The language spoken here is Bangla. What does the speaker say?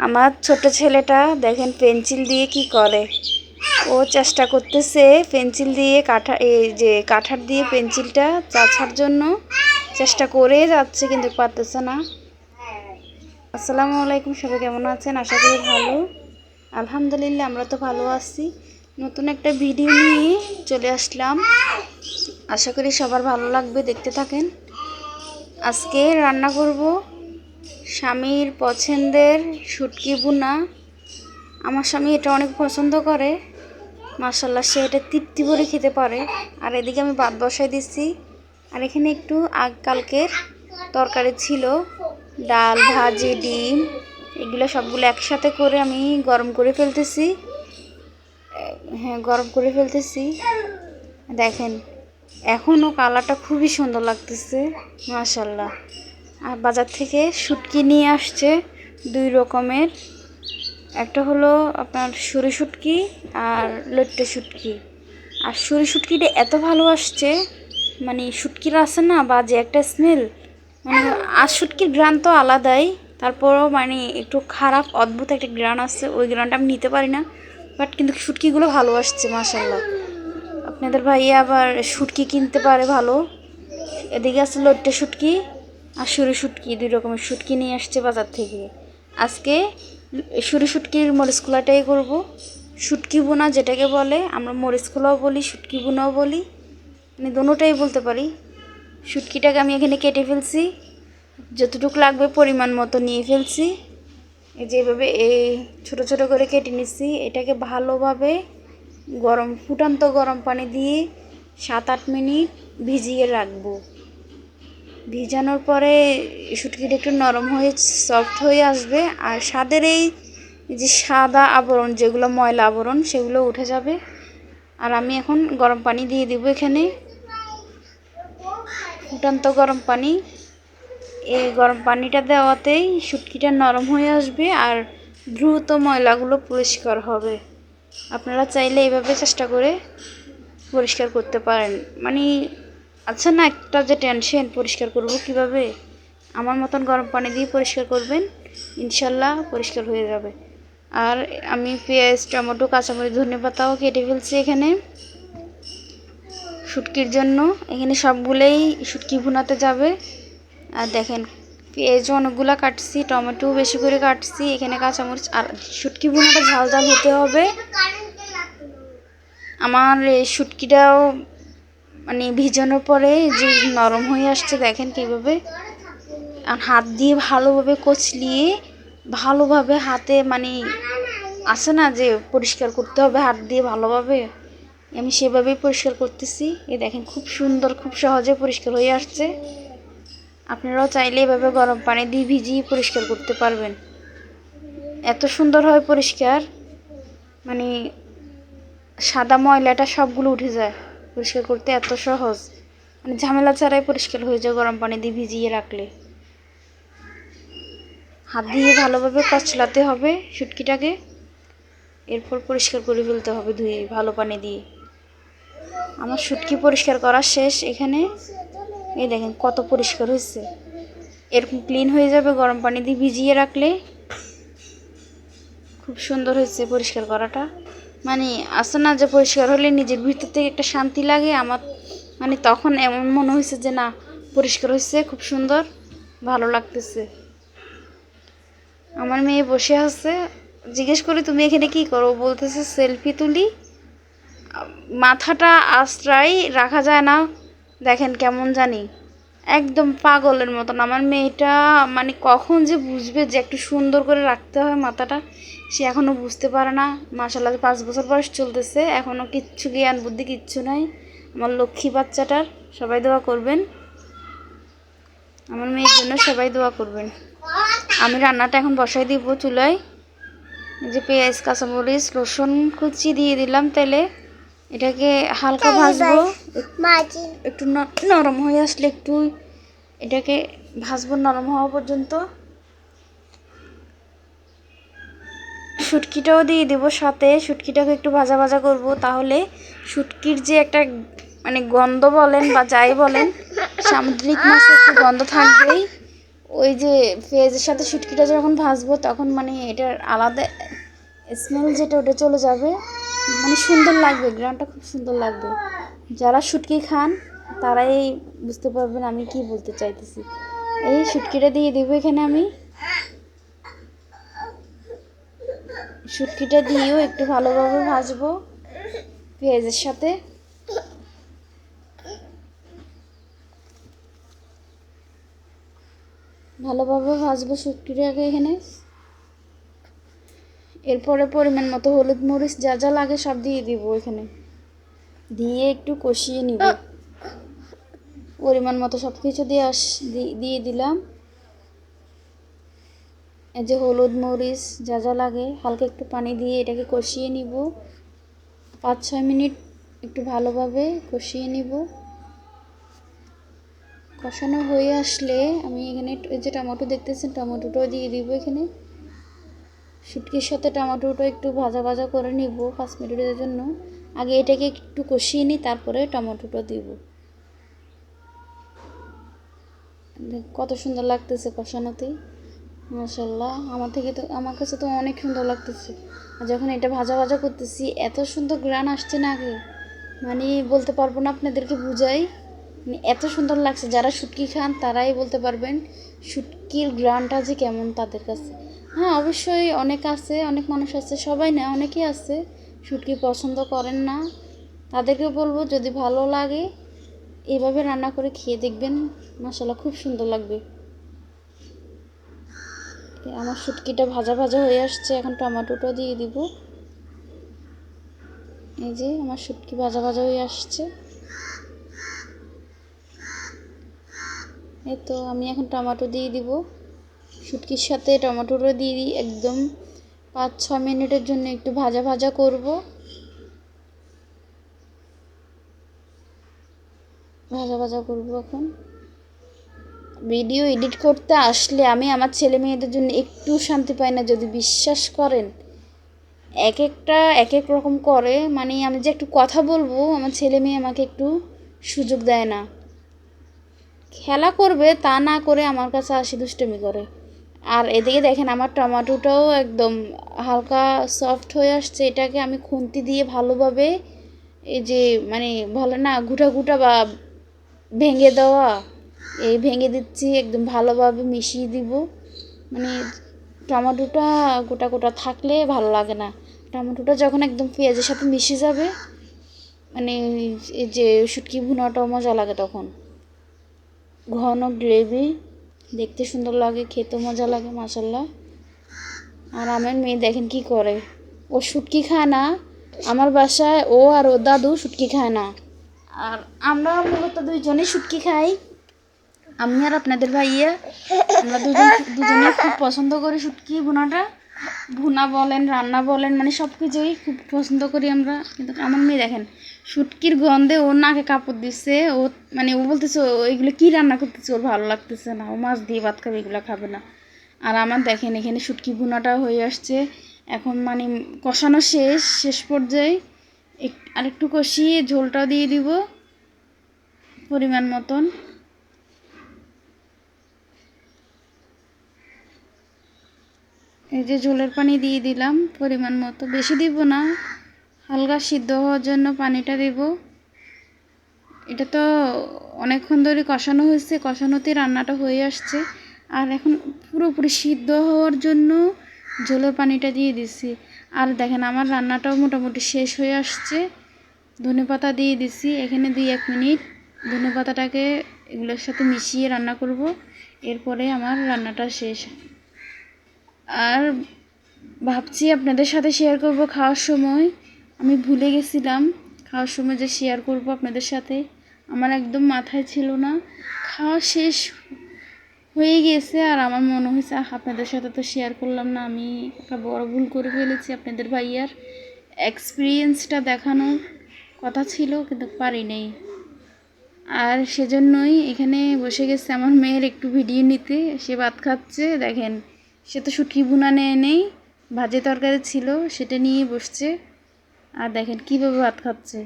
আমার ছোট ছেলেটা দেখেন পেন্সিল দিয়ে কি করে। ও চেষ্টা করতেছে পেন্সিল দিয়ে কাঠার দিয়ে পেন্সিলটা চাছার জন্য চেষ্টা করে যাচ্ছে, কিন্তু পারতেছে না। আসসালামু আলাইকুম, সবাই কেমন আছেন? আশা করি ভালো। আলহামদুলিল্লাহ, আমরা তো ভালো আছি। নতুন একটা ভিডিও নিয়ে চলে আসলাম, আশা করি সবার ভালো লাগবে, দেখতে থাকেন। আজকে রান্না করব স্বামীর পছন্দের শুটকি ভুনা। আমার স্বামী এটা অনেক পছন্দ করে, মাশাআল্লাহ, সে এটা তৃপ্তি ভরে খেতে পারে। আর এদিকে আমি ভাত বসাই দিচ্ছি, আর এখানে একটু কালকের তরকারি ছিল, ডাল, ভাজি, ডিম, এগুলো সবগুলো একসাথে করে আমি গরম করে ফেলতেছি। গরম করে ফেলতেছি। দেখেন এখনও কালারটা খুবই সুন্দর লাগতেছে, মাশাআল্লাহ। আর বাজার থেকে শুটকি নিয়ে আসছে দুই রকমের, একটা হলো আপনার সুরি শুটকি আর লট্টে শুটকি। আর সুরি শুটকিটা এত ভালো আসছে, মানে শুটকির আছে না বাজে একটা স্মেল, মানে আর শুটকির গ্রান তো আলাদাই, তারপরও মানে একটু খারাপ অদ্ভুত একটা গ্রান আছে, ওই গ্রানটা আমি নিতে পারি না। বাট কিন্তু শুটকিগুলো ভালো আসছে, মাশাআল্লাহ। আপনাদের ভাইয়া আবার শুটকি কিনতে পারে ভালো। এদিকে আছে লট্টে শুটকি আর সুরি শুটকি, দুই রকমের শুটকি নিয়ে আসছে বাজার থেকে। আজকে সুরি শুটকির মরিচ খোলাটাই করব। শুটকি বোনা যেটাকে বলে, আমরা মরিচ খোলাও বলি, শুটকি বোনাও বলি, মানে দোনোটাই বলতে পারি। শুটকিটাকে আমি এখানে কেটে ফেলছি, যতটুকু লাগবে পরিমাণ মতো নিয়ে ফেলছি। এই যে এভাবে ছোটো ছোটো করে কেটে নিচ্ছি। এটাকে ভালোভাবে ফুটান্ত গরম পানি দিয়ে 7-8 মিনিট ভিজিয়ে রাখবো। ভিজানোর পরে শুটকিটা একটু নরম হয়ে সফট হয়ে আসবে, আর স্বাদের এই যে সাদা আবরণ, যেগুলো ময়লা আবরণ, সেগুলো উঠে যাবে। আর আমি এখন গরম পানি দিয়ে দিব এখানে, ফুটান্ত গরম পানি। এই গরম পানিটা দেওয়াতেই শুটকিটা নরম হয়ে আসবে আর দ্রুত ময়লাগুলো পরিষ্কার হবে। আপনারা চাইলে এইভাবে চেষ্টা করে পরিষ্কার করতে পারেন। মানে আচ্ছা না, একটা যে টেনশন পরিষ্কার করব কিভাবে, আমার মতন গরম পানি দিয়ে পরিষ্কার করবেন, ইনশাল্লাহ পরিষ্কার হয়ে যাবে। আর আমি পেঁয়াজ, টমেটো, কাঁচামরিচ, ধনেপাতাও কেটে ফেলছি এখানে শুটকির জন্য। এখানে সবগুলোই শুটকি ভুনাতে যাবে। আর দেখেন পেঁয়াজ অনেকগুলো কাটছি, টমেটো বেশি করে কাটছি, এখানে কাঁচামরিচ। আর শুটকি ভুনাটা ঝাল ঝাল হতে হবে। আমার এই শুটকিটাও মানে ভিজানোর পরে যে নরম হয়ে আসছে, দেখেন কীভাবে। আর হাত দিয়ে ভালোভাবে কচলিয়ে, ভালোভাবে হাতে মানে আসে না যে পরিষ্কার করতে হবে হাত দিয়ে ভালোভাবে, আমি সেভাবেই পরিষ্কার করতেছি। এই দেখেন খুব সুন্দর, খুব সহজে পরিষ্কার হয়ে আসছে। আপনারাও চাইলে এভাবে গরম পানি দিয়ে ভিজিয়ে পরিষ্কার করতে পারবেন, এত সুন্দর হয় পরিষ্কার, মানে সাদা ময়লাটা সবগুলো উঠে যায়। পরিষ্কার করতে এত সহজ, মানে ঝামেলা ছাড়াই পরিষ্কার হয়ে যায় গরম পানি দিয়ে ভিজিয়ে রাখলে। হাত দিয়ে ভালোভাবে কচলাতে হবে শুটকিটাকে, এরপর পরিষ্কার করে ফেলতে হবে ধুয়ে ভালো পানি দিয়ে। আমার শুটকি পরিষ্কার করা শেষ এখানে। এই দেখেন কত পরিষ্কার হয়েছে, এরকম ক্লিন হয়ে যাবে গরম পানি দিয়ে ভিজিয়ে রাখলে। খুব সুন্দর হয়েছে পরিষ্কার করাটা, মানে আসে না যে পরিষ্কার হলে নিজের ভিতর থেকে একটা শান্তি লাগে আমার, মানে তখন এমন মনে হয়েছে যে না পরিষ্কার হয়েছে, খুব সুন্দর, ভালো লাগতেছে। আমার মেয়ে বসে আছে, জিজ্ঞেস করি তুমি এখানে কি করো, বলতেছে সেলফি তুলি। মাথাটা আশ্রয় রাখা যায় না, দেখেন কেমন জানি একদম পাগলের মতন। আমার মেয়েটা মানে কখন যে বুঝবে যে একটু সুন্দর করে রাখতে হয় মাথাটা, সে এখনও বুঝতে পারে না। মাশাআল্লাহ 5 বছর বয়স চলতেছে, এখনও কিচ্ছু জ্ঞান বুদ্ধি কিচ্ছু নাই। আমার লক্ষ্মী বাচ্চাটার সবাই দোয়া করবেন, আমার মেয়ের জন্য সবাই দোয়া করবেন। আমি রান্নাটা এখন বসাই দিব চুলায়। যে পেঁয়াজ, কাঁচামরিচ, রসুন কুচি দিয়ে দিলাম তেলে, এটাকে হালকা ভাজবো, একটু নরম হয়ে আসলে একটু এটাকে ভাজবো নরম হওয়া পর্যন্ত। শুটকিটাও দিয়ে দেবো সাথে, শুটকিটাকে একটু ভাজা ভাজা করব, তাহলে শুটকির যে একটা মানে গন্ধ বলেন বা যাই বলেন, সামুদ্রিক মাছের একটু গন্ধ থাকবেই, ওই যে পেঁয়াজের সাথে শুটকিটা যখন ভাজবো তখন মানে এটার আলাদা স্মেল যেটা ওটা চলে যাবে, মানে সুন্দর লাগবে, গ্রানটা খুব সুন্দর লাগবে। যারা শুটকি খান তারাই বুঝতে পারবেন আমি কি বলতে চাইতেছি। এই শুটকিটা দিয়ে দেবো এখানে আমি। শুটকিটা দিয়েও একটু ভালোভাবে ভাজবো পেঁয়াজের সাথে। ভালোভাবে ভাজবো শুটকিটাকে এখানে। এরপরে পরিমাণ মতো হলুদ মরিচ যা যা লাগে সব দিয়ে দিব এখানে, দিয়ে একটু কষিয়ে নিব। পরিমাণ মতো সব কিছু দিয়ে দিলাম। এই যে হলুদ মরিচ যা যা লাগে, হালকা একটু পানি দিয়ে এটাকে কষিয়ে নিব 5-6 মিনিট। একটু ভালোভাবে কষিয়ে নিব। কষানো হয়ে আসলে আমি এখানে এই যে টমেটো দেখতেছেন, টমেটোটাও দিয়ে দিব এখানে। শুটকির সাথে টমেটোটা একটু ভাজা ভাজা করে নিব 5 মিনিটের জন্য। আগে এটাকে একটু কষিয়ে নিই, তারপরে টমেটোটা দিব। কত সুন্দর লাগতেছে কষানোতেই, মাশাআল্লাহ। আমার কাছে তো অনেক সুন্দর লাগতেছে। আর যখন এটা ভাজা ভাজা করতেছি এত সুন্দর গ্রান আসছে না আগে, মানে বলতে পারবো না আপনাদেরকে বুঝাই, মানে এত সুন্দর লাগছে। যারা শুটকি খান তারাই বলতে পারবেন শুটকির গ্রানটা যে কেমন তাদের কাছে। হ্যাঁ অবশ্যই অনেক আছে, অনেক মানুষ আছে, সবাই না অনেকেই আছে শুটকি পছন্দ করেন না। তাদেরকে বলবো যদি ভালো লাগে এইভাবে রান্না করে খেয়ে দেখবেন, মাশাআল্লাহ খুব সুন্দর লাগবে। আমার শুটকিটা ভাজা ভাজা হয়ে আসছে, এখন টমেটোটা দিয়ে দিব। এই যে আমার শুটকি ভাজা ভাজা হয়ে আসছে। এই তো আমি এখন টমেটো দিয়ে দিব। শুটকির সাথে টমেটোটা দিয়ে দিই, একদম 5-6 মিনিটের জন্য একটু ভাজা ভাজা করব। ভাজা ভাজা করব এখন। ভিডিও এডিট করতে আসলে আমি আমার ছেলে মেয়েদের জন্য একটু শান্তি পাই না, যদি বিশ্বাস করেন। এক একটা এক এক রকম করে, মানে আমি যে একটু কথা বলবো আমার ছেলে মেয়ে আমাকে একটু সুযোগ দেয় না। খেলা করবে তা না করে আমার কাছে আসি দুষ্টুমি করে। আর এদিকে দেখেন আমার টমেটোটাও একদম হালকা সফট হয়ে আসছে। এটাকে আমি খুন্তি দিয়ে ভালোভাবে এই যে মানে ভালো না গুটা গুটা বা ভেঙে দেওয়া, এই ভেঙে দিচ্ছি, একদম ভালোভাবে মিশিয়ে দিব। মানে টমেটোটা গোটা গোটা থাকলে ভালো লাগে না। টমেটোটা যখন একদম পেঁয়াজের সাথে মিশে যাবে, মানে এই যে শুটকি ভুনাটাও মজা লাগে তখন। ঘন গ্রেভি, দেখতে সুন্দর লাগে, খেতে মজা লাগে মাশাআল্লাহ। আর আমার মেয়ে দেখেন কি করে, ও শুটকি খায় না। আমার বাসায় ও আর ও দাদু শুটকি খায় না, আর আমরা মূলত দুইজনেই শুটকি খাই। আমি আর আপনাদের ভাইয়া, আমরা দুজনে খুব পছন্দ করি শুটকি ভুনাটা। ভুনা বলেন রান্না বলেন মানে সব কিছুই খুব পছন্দ করি আমরা। কিন্তু আমার মেয়ে দেখেন শুটকির গন্ধে ওর নাকে কাপড় দিচ্ছে, ও মানে ও বলতেছে ওইগুলো কী রান্না করতেছে, ওর ভালো লাগতেছে না, ও মাছ দিয়ে ভাত খাবে, এগুলো খাবে না। আর আমার দেখেন এখানে শুটকি ভুনাটা হয়ে আসছে, এখন মানে কষানো শেষ পর্যায়ে আরেকটু কষিয়ে ঝোলটাও দিয়ে দিব পরিমাণ মতন। এই যে ঝোলের পানি দিয়ে দিলাম পরিমাণ মতো, বেশি দিব না, হালকা সিদ্ধ হওয়ার জন্য পানিটা দেব। এটা তো অনেকক্ষণ ধরে কষানো হয়েছে, কষানোতেই রান্নাটা হয়ে আসছে। আর এখন পুরোপুরি সিদ্ধ হওয়ার জন্য ঝোলের পানিটা দিয়ে দিছি। আর দেখেন আমার রান্নাটাও মোটামুটি শেষ হয়ে আসছে। ধনেপাতা দিয়ে দিছি এখানে 2-1 মিনিট। ধনেপাতাটাকে এগুলোর সাথে মিশিয়ে রান্না করব, এরপরে আমার রান্নাটা শেষ। আর ভাবছি আপনাদের সাথে শেয়ার করব খাওয়ার সময়, আমি ভুলে গেছিলাম খাওয়ার সময় যে শেয়ার করব আপনাদের সাথে, আমার একদম মাথায় ছিল না। খাওয়া শেষ হয়ে গেছে আর আমার মনে হয়েছে আপনাদের সাথে তো শেয়ার করলাম না, আমি একটা বড় ভুল করে ফেলেছি। আপনাদের ভাইয়ার এক্সপিরিয়েন্সটা দেখানোর কথা ছিল কিন্তু পারি নাই। আর সেজন্যই এখানে বসে গেছে আমার মেয়ের একটু ভিডিও নিতে, সে ভাত খাচ্ছে দেখেন। সে তো শুটকি ভুনা নেই, ভাজি তরকারি ছিল সেটা নিয়ে বসছে। আর দেখেন কীভাবে ভাত খাচ্ছে।